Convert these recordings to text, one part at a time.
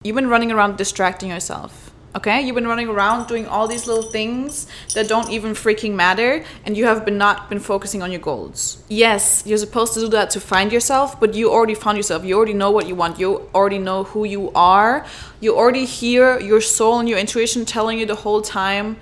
You've been running around distracting yourself. Okay, you've been running around doing all these little things that don't even freaking matter, and you have not been focusing on your goals. Yes, you're supposed to do that to find yourself, but you already found yourself. You already know what you want. You already know who you are. You already hear your soul and your intuition telling you the whole time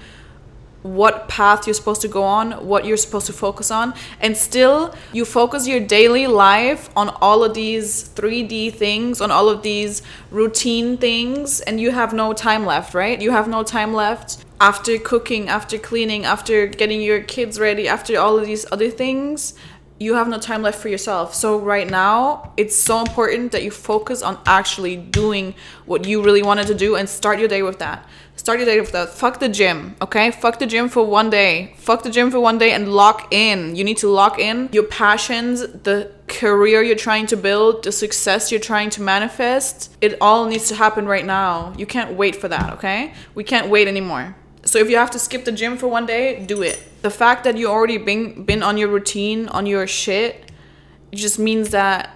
what path you're supposed to go on, what you're supposed to focus on, and still you focus your daily life on all of these 3D things, on all of these routine things, and you have no time left, right? You have no time left after cooking, after cleaning, after getting your kids ready, after all of these other things. You have no time left for yourself. So right now, it's so important that you focus on actually doing what you really wanted to do and start your day with that. Start your day with that. Fuck the gym, okay? Fuck the gym for one day. Fuck the gym for one day and lock in. You need to lock in your passions, the career you're trying to build, the success you're trying to manifest. It all needs to happen right now. You can't wait for that, okay? We can't wait anymore. So if you have to skip the gym for one day, do it. The fact that you already been on your routine, on your shit, it just means that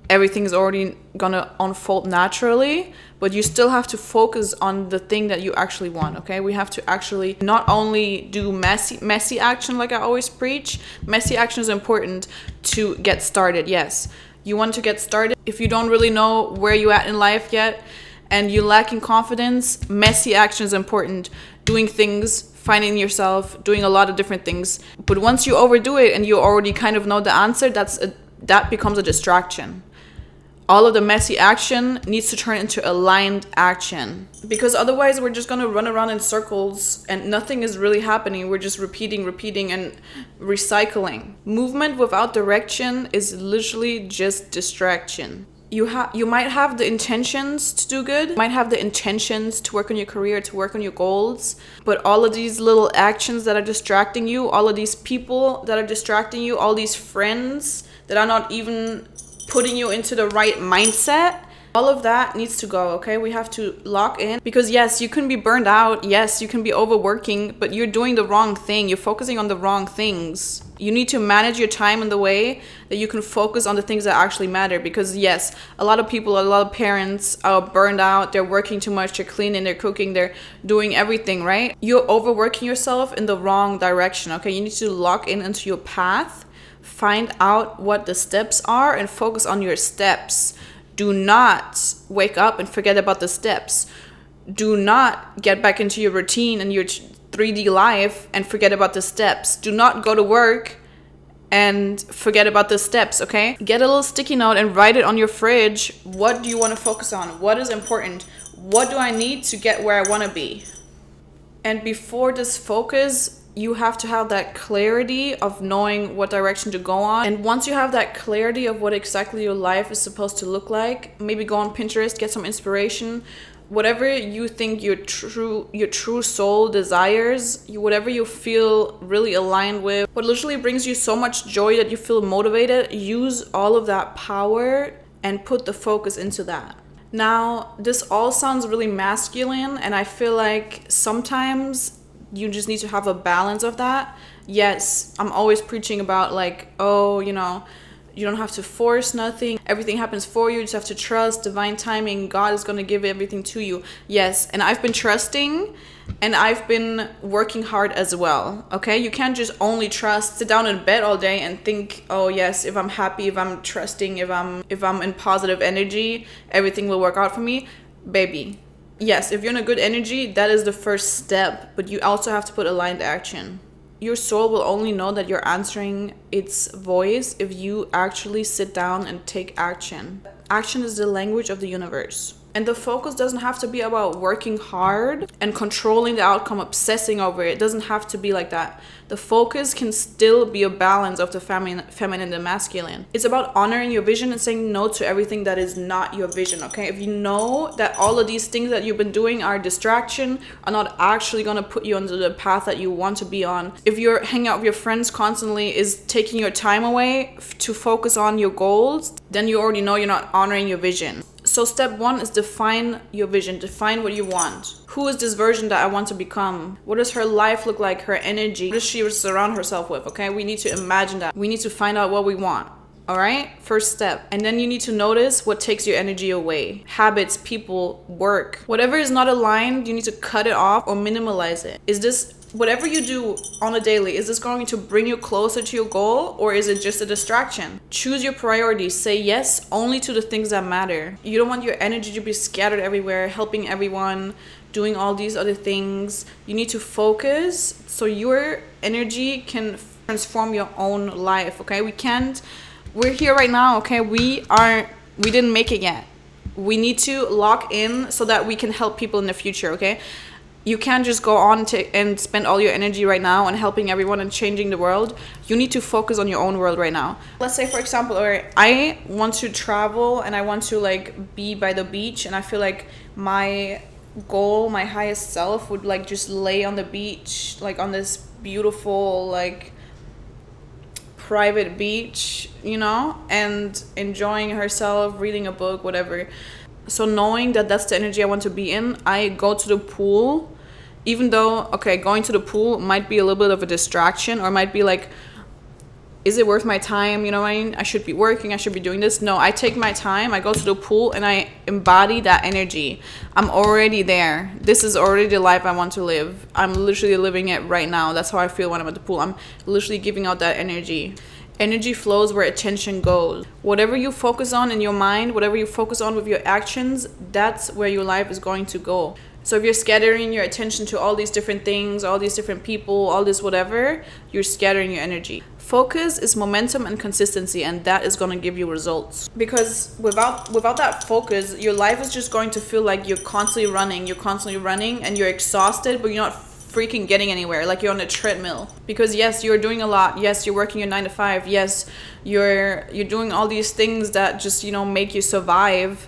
everything is already gonna unfold naturally, but you still have to focus on the thing that you actually want, okay? We have to actually not only do messy action like I always preach. Messy action is important to get started, yes. You want to get started. If you don't really know where you're at in life yet, and you're lacking confidence, messy action is important. Doing things, finding yourself, doing a lot of different things. But once you overdo it and you already kind of know the answer, that becomes a distraction. All of the messy action needs to turn into aligned action. Because otherwise we're just gonna run around in circles and nothing is really happening. We're just repeating and recycling. Movement without direction is literally just distraction. You might have the intentions to do good, might have the intentions to work on your career, to work on your goals, but all of these little actions that are distracting you, all of these people that are distracting you, all these friends that are not even putting you into the right mindset, all of that needs to go, okay? We have to lock in, because yes, you can be burned out, yes, you can be overworking, but you're doing the wrong thing. You're focusing on the wrong things. You need to manage your time in the way that you can focus on the things that actually matter, because yes, a lot of people, a lot of parents are burned out. They're working too much, they're cleaning, they're cooking, they're doing everything, right? You're overworking yourself in the wrong direction, okay? You need to lock in into your path, find out what the steps are, and focus on your steps. Do not wake up and forget about the steps. Do not get back into your routine and your 3D life and forget about the steps. Do not go to work and forget about the steps, okay? Get a little sticky note and write it on your fridge. What do you want to focus on? What is important? What do I need to get where I want to be? And before this focus, you have to have that clarity of knowing what direction to go on. And once you have that clarity of what exactly your life is supposed to look like, maybe go on Pinterest, get some inspiration. Whatever you think your true soul desires, whatever you feel really aligned with, what literally brings you so much joy that you feel motivated, use all of that power and put the focus into that. Now, this all sounds really masculine, and I feel like sometimes you just need to have a balance of that. Yes, I'm always preaching about like, oh, you don't have to force nothing. Everything happens for you. You just have to trust divine timing. God is going to give everything to you. Yes, and I've been trusting and I've been working hard as well. Okay, you can't just only trust, sit down in bed all day and think, oh yes, if I'm happy, if I'm trusting, if I'm in positive energy, everything will work out for me. Baby, yes, if you're in a good energy, that is the first step, but you also have to put aligned action. Your soul will only know that you're answering its voice if you actually sit down and take action. Action is the language of the universe. And the focus doesn't have to be about working hard and controlling the outcome, obsessing over it. It doesn't have to be like that. The focus can still be a balance of the feminine and the masculine. It's about honoring your vision and saying no to everything that is not your vision, okay? If you know that all of these things that you've been doing are a distraction, are not actually going to put you onto the path that you want to be on. If you're hanging out with your friends constantly is taking your time away to focus on your goals, then you already know you're not honoring your vision. So step one is define your vision, define what you want. Who is this version that I want to become? What does her life look like, her energy? What does she surround herself with, okay? We need to imagine that. We need to find out what we want. All right, first step. And then you need to notice what takes your energy away. Habits, people, work. Whatever is not aligned, you need to cut it off or minimalize it. Is this, whatever you do on a daily, is this going to bring you closer to your goal, or is it just a distraction? Choose your priorities. Say yes only to the things that matter. You don't want your energy to be scattered everywhere, helping everyone, doing all these other things. You need to focus so your energy can transform your own life, okay? We're here right now, okay? We didn't make it yet. We need to lock in so that we can help people in the future, okay? You can't just go on and spend all your energy right now on helping everyone and changing the world. You need to focus on your own world right now. Let's say, for example, I want to travel and I want to like be by the beach, and I feel like my goal, my highest self would like just lay on the beach, like on this beautiful like private beach, you know, and enjoying herself, reading a book, whatever. So knowing that that's the energy I want to be in, I go to the pool, even though, okay, going to the pool might be a little bit of a distraction, or might be like, is it worth my time? You know what I mean? I should be working, I should be doing this. No, I take my time, I go to the pool, and I embody that energy. I'm already there. This is already the life I want to live. I'm literally living it right now. That's how I feel when I'm at the pool. I'm literally giving out that energy. Energy flows where attention goes. Whatever you focus on in your mind, whatever you focus on with your actions, that's where your life is going to go. So if you're scattering your attention to all these different things, all these different people, all this whatever, you're scattering your energy. Focus is momentum and consistency, and that is going to give you results. Because without that focus, your life is just going to feel like you're constantly running and you're exhausted, but you're not freaking getting anywhere, like you're on a treadmill. Because yes, you're doing a lot. Yes, you're working your 9 to 5. Yes, you're doing all these things that just, you know, make you survive.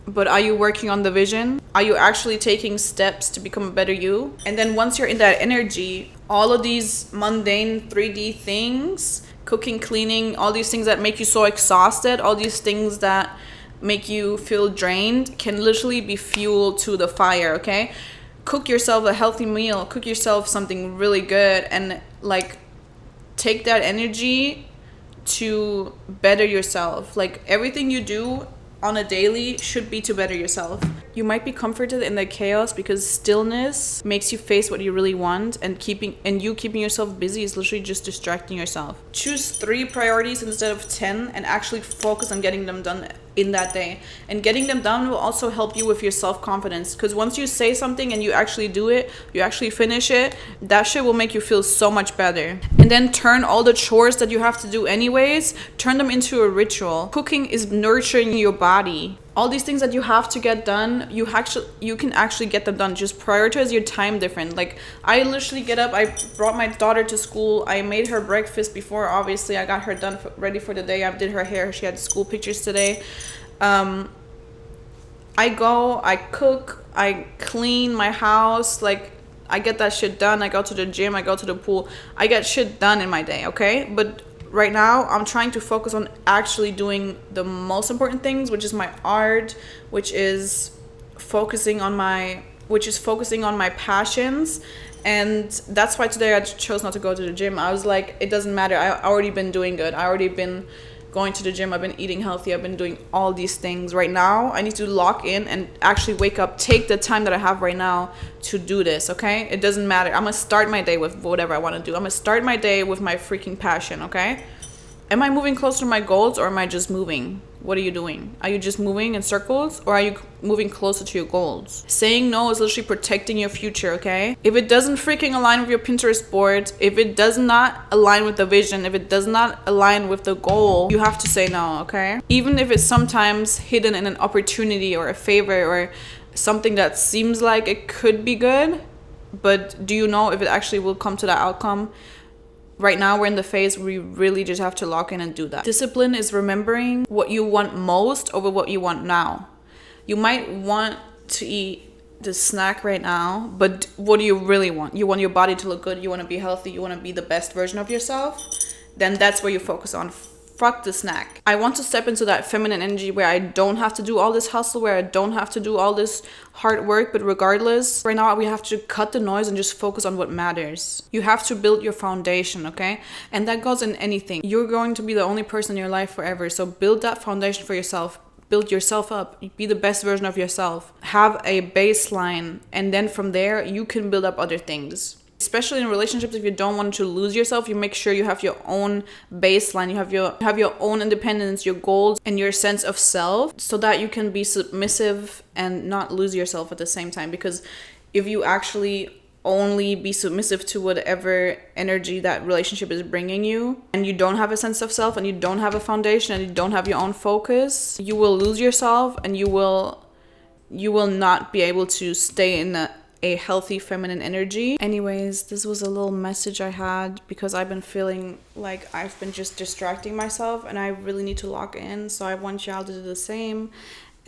But are you working on the vision? Are you actually taking steps to become a better you? And then once you're in that energy, all of these mundane 3D things, cooking, cleaning, all these things that make you so exhausted, all these things that make you feel drained, can literally be fuel to the fire, okay? Cook yourself a healthy meal, cook yourself something really good, and like take that energy to better yourself. Like everything you do on a daily should be to better yourself. You might be comforted in the chaos because stillness makes you face what you really want, and keeping yourself busy is literally just distracting yourself. Choose 3 priorities instead of 10 and actually focus on getting them done in that day. And getting them done will also help you with your self-confidence, because once you say something and you actually do it, you actually finish it, that shit will make you feel so much better. And then turn all the chores that you have to do anyways, turn them into a ritual. Cooking is nurturing your body. All these things that you have to get done, you can actually get them done. Just prioritize your time different. Like I literally get up, I brought my daughter to school, I made her breakfast before, obviously I got her done ready for the day, I did her hair, she had school pictures today. I go, I cook, I clean my house, like I get that shit done. I go to the gym, I go to the pool, I get shit done in my day, okay? But right now I'm trying to focus on actually doing the most important things, which is my art, which is focusing on my passions. And that's why today I chose not to go to the gym. I was like, it doesn't matter, I already been doing good, I already been going to the gym, I've been eating healthy, I've been doing all these things. Right now I need to lock in and actually wake up, take the time that I have right now to do this, okay? It doesn't matter. I'm gonna start my day with whatever I want to do. I'm gonna start my day with my freaking passion, okay? Am I moving closer to my goals, or am I just moving? What are you doing? Are you just moving in circles, or are you moving closer to your goals? Saying no is literally protecting your future, okay? If it doesn't freaking align with your Pinterest board, if it does not align with the vision, if it does not align with the goal, you have to say no, okay? Even if it's sometimes hidden in an opportunity or a favor or something that seems like it could be good, but do you know if it actually will come to that outcome? Right now, we're in the phase where we really just have to lock in and do that. Discipline is remembering what you want most over what you want now. You might want to eat the snack right now, but what do you really want? You want your body to look good, you want to be healthy, you want to be the best version of yourself, then that's where you focus on fuck the snack. I want to step into that feminine energy where I don't have to do all this hustle, where I don't have to do all this hard work, but regardless, right now we have to cut the noise and just focus on what matters. You have to build your foundation, okay? And that goes in anything. You're going to be the only person in your life forever, so build that foundation for yourself. Build yourself up. Be the best version of yourself. Have a baseline, and then from there, you can build up other things. Especially in relationships, if you don't want to lose yourself, you make sure you have your own baseline, you have your own independence, your goals, and your sense of self, so that you can be submissive and not lose yourself at the same time. Because if you actually only be submissive to whatever energy that relationship is bringing you, and you don't have a sense of self, and you don't have a foundation, and you don't have your own focus, you will lose yourself, and you will not be able to stay in a healthy feminine energy. Anyways, this was a little message I had because I've been feeling like I've been just distracting myself, and I really need to lock in, so I want y'all to do the same.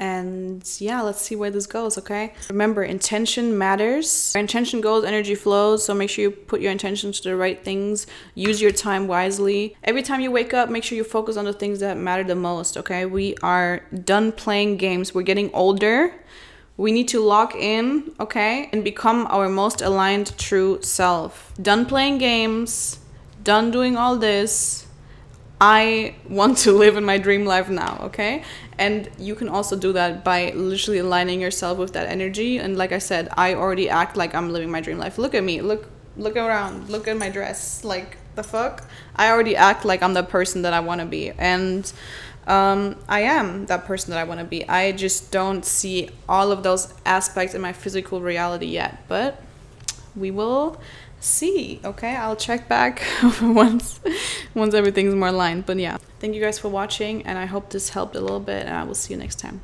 And yeah, let's see where this goes, okay? Remember, intention matters. Where intention goes, energy flows, so make sure you put your intention to the right things. Use your time wisely. Every time you wake up, make sure you focus on the things that matter the most, okay? We are done playing games. We're getting older. We need to lock in, okay? And become our most aligned true self. Done playing games. Done doing all this. I want to live in my dream life now, okay? And you can also do that by literally aligning yourself with that energy. And like I said, I already act like I'm living my dream life. Look at me. Look around. Look at my dress. Like, the fuck? I already act like I'm the person that I want to be. And I am that person that I want to be. I just don't see all of those aspects in my physical reality yet. But we will see, okay? I'll check back once everything's more aligned. But yeah, thank you guys for watching, and I hope this helped a little bit, and I will see you next time.